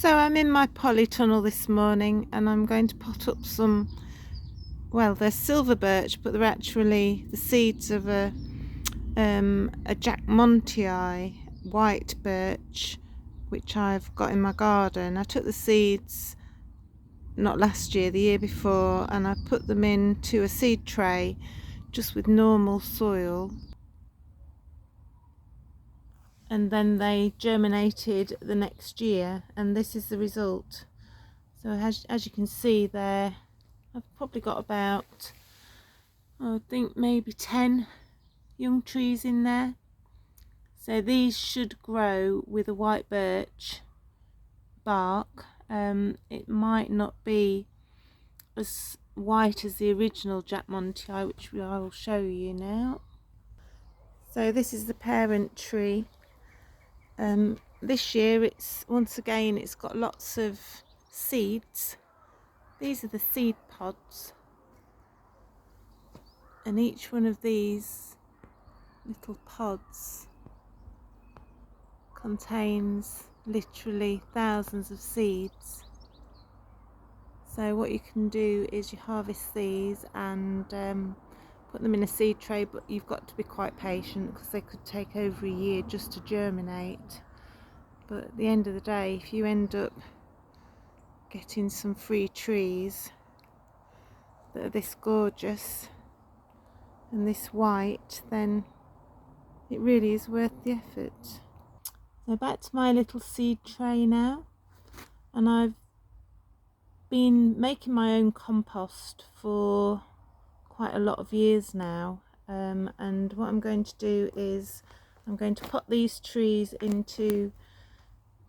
So I'm in my polytunnel this morning and I'm going to pot up some, well, they're silver birch, but they're actually the seeds of a Jack Montii white birch, which I've got in my garden. I took the seeds not last year, the year before, and I put them into a seed tray just with normal soil, and then they germinated the next year, and this is the result. So as you can see there, I've probably got about, I think maybe 10 young trees in there. So these should grow with a white birch bark. It might not be as white as the original Jack Montii, which I will show you now. So this is the parent tree. This year it's got lots of seeds. These are the seed pods, and each one of these little pods contains literally thousands of seeds. So what you can do is you harvest these and put them in a seed tray, but you've got to be quite patient because they could take over a year just to germinate. But at the end of the day, if you end up getting some free trees that are this gorgeous and this white, then it really is worth the effort. So back to my little seed tray now, and I've been making my own compost for quite a lot of years now, and what I'm going to do is I'm going to put these trees into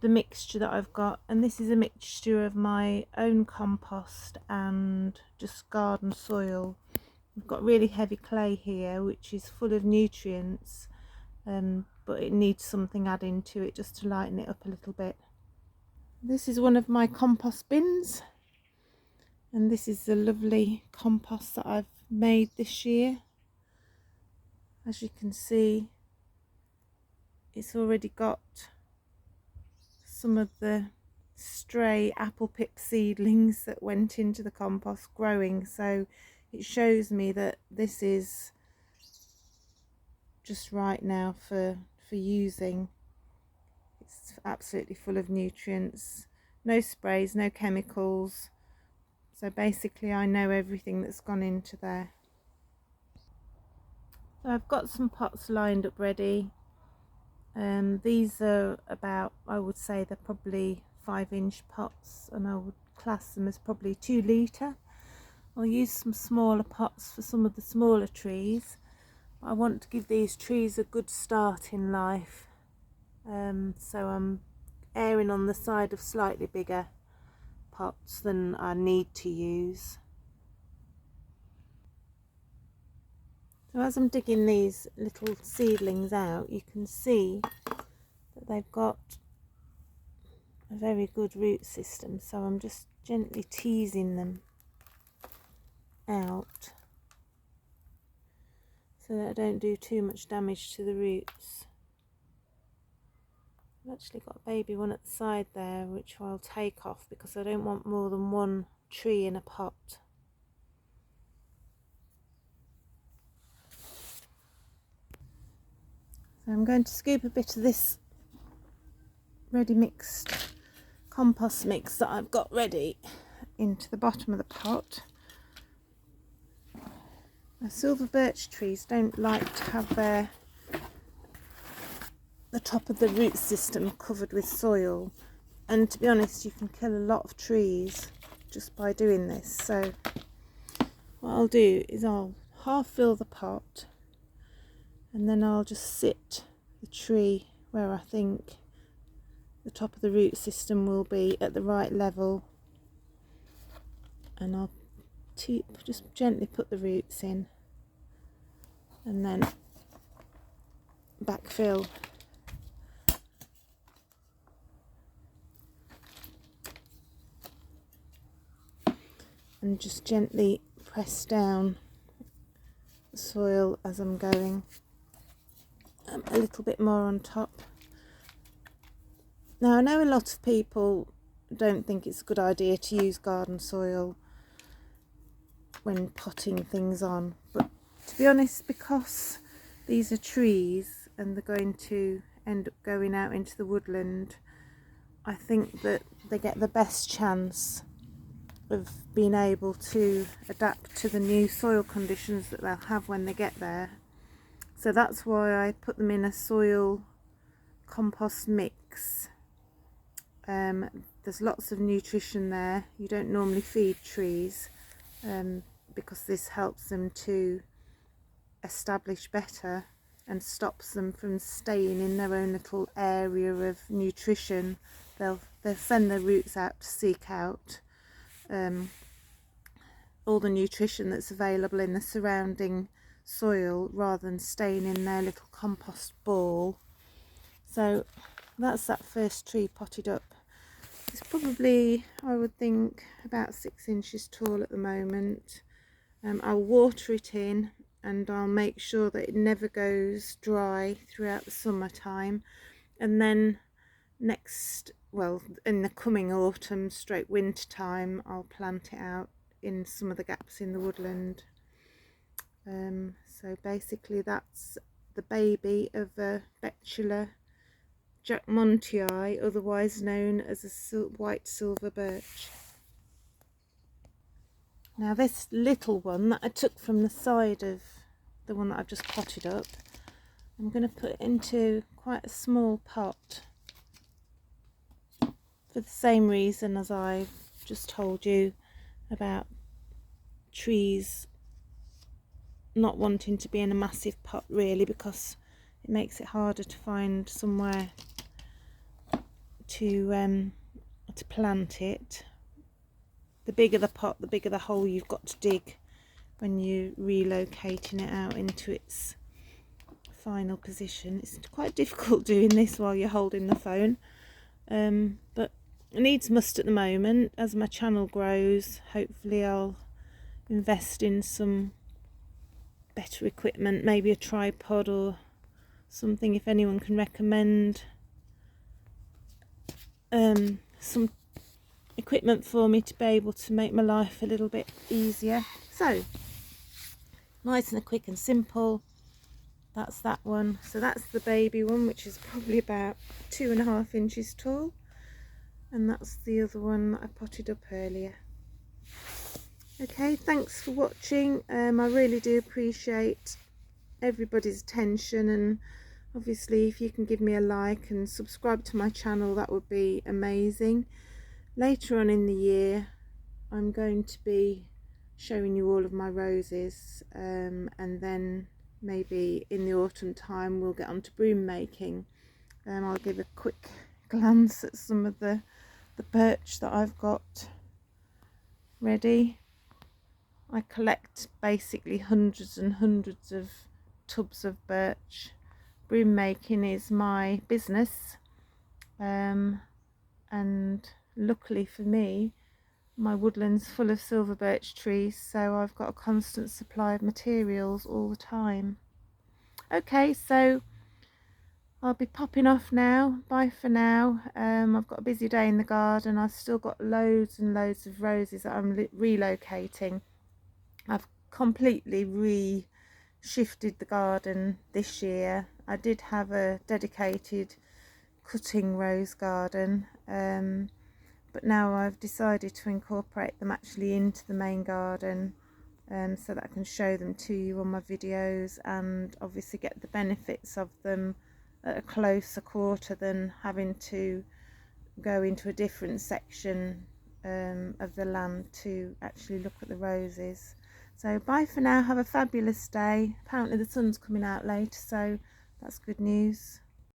the mixture that I've got, and this is a mixture of my own compost and just garden soil. I've got really heavy clay here which is full of nutrients, but it needs something adding to it just to lighten it up a little bit. This is one of my compost bins, and this is the lovely compost that I've made this year. As you can see, it's already got some of the stray apple pip seedlings that went into the compost growing, so it shows me that this is just right now for using. It's absolutely full of nutrients, no sprays, no chemicals, so basically I know everything that's gone into there. So I've got some pots lined up ready. These are about, I would say they're probably 5-inch pots, and I would class them as probably 2 litre. I'll use some smaller pots for some of the smaller trees. I want to give these trees a good start in life, so I'm erring on the side of slightly bigger pots than I need to use. So as I'm digging these little seedlings out, you can see that they've got a very good root system, so I'm just gently teasing them out so that I don't do too much damage to the roots. I've actually got a baby one at the side there which I'll take off because I don't want more than one tree in a pot. So I'm going to scoop a bit of this ready mixed compost mix that I've got ready into the bottom of the pot. Now, silver birch trees don't like to have the top of the root system covered with soil, and to be honest you can kill a lot of trees just by doing this. So what I'll do is I'll half fill the pot, and then I'll just sit the tree where I think the top of the root system will be at the right level, and I'll just gently put the roots in and then backfill. And just gently press down the soil as I'm going. A little bit more on top. Now I know a lot of people don't think it's a good idea to use garden soil when potting things on. But to be honest, because these are trees and they're going to end up going out into the woodland, I think that they get the best chance of being able to adapt to the new soil conditions that they'll have when they get there. So that's why I put them in a soil compost mix. There's lots of nutrition there. You don't normally feed trees because this helps them to establish better and stops them from staying in their own little area of nutrition. They'll send their roots out to seek out all the nutrition that's available in the surrounding soil rather than staying in their little compost ball. So that's that first tree potted up. It's probably, I would think, about 6 inches tall at the moment. I'll water it in and I'll make sure that it never goes dry throughout the summertime, and then in the coming autumn stroke winter time, I'll plant it out in some of the gaps in the woodland. So basically that's the baby of a Betula Jackmontii, otherwise known as a white silver birch. Now this little one that I took from the side of the one that I've just potted up, I'm going to put it into quite a small pot for the same reason as I've just told you about trees not wanting to be in a massive pot, really, because it makes it harder to find somewhere to plant it. The bigger the pot, the bigger the hole you've got to dig when you're relocating it out into its final position. It's quite difficult doing this while you're holding the phone, but it needs must at the moment. As my channel grows, hopefully I'll invest in some better equipment, maybe a tripod or something. If anyone can recommend some equipment for me to be able to make my life a little bit easier. So nice and quick and simple. That's that one. So that's the baby one, which is probably about 2.5 inches tall, and that's the other one that I potted up earlier. Okay, thanks for watching. I really do appreciate everybody's attention, and obviously if you can give me a like and subscribe to my channel, that would be amazing. Later on in the year I'm going to be showing you all of my roses, and then maybe in the autumn time we'll get on to broom making. I'll give a quick glance at some of the birch that I've got ready. I collect basically hundreds and hundreds of tubs of birch. Broom making is my business, and luckily for me, my woodland's full of silver birch trees, so I've got a constant supply of materials all the time. Okay, so I'll be popping off now. Bye for now. I've got a busy day in the garden. I've still got loads and loads of roses that I'm relocating. I've completely shifted the garden this year. I did have a dedicated cutting rose garden, but now I've decided to incorporate them actually into the main garden, so that I can show them to you on my videos and obviously get the benefits of them at a closer quarter than having to go into a different section of the land to actually look at the roses. So bye for now, have a fabulous day. Apparently the sun's coming out later, so that's good news.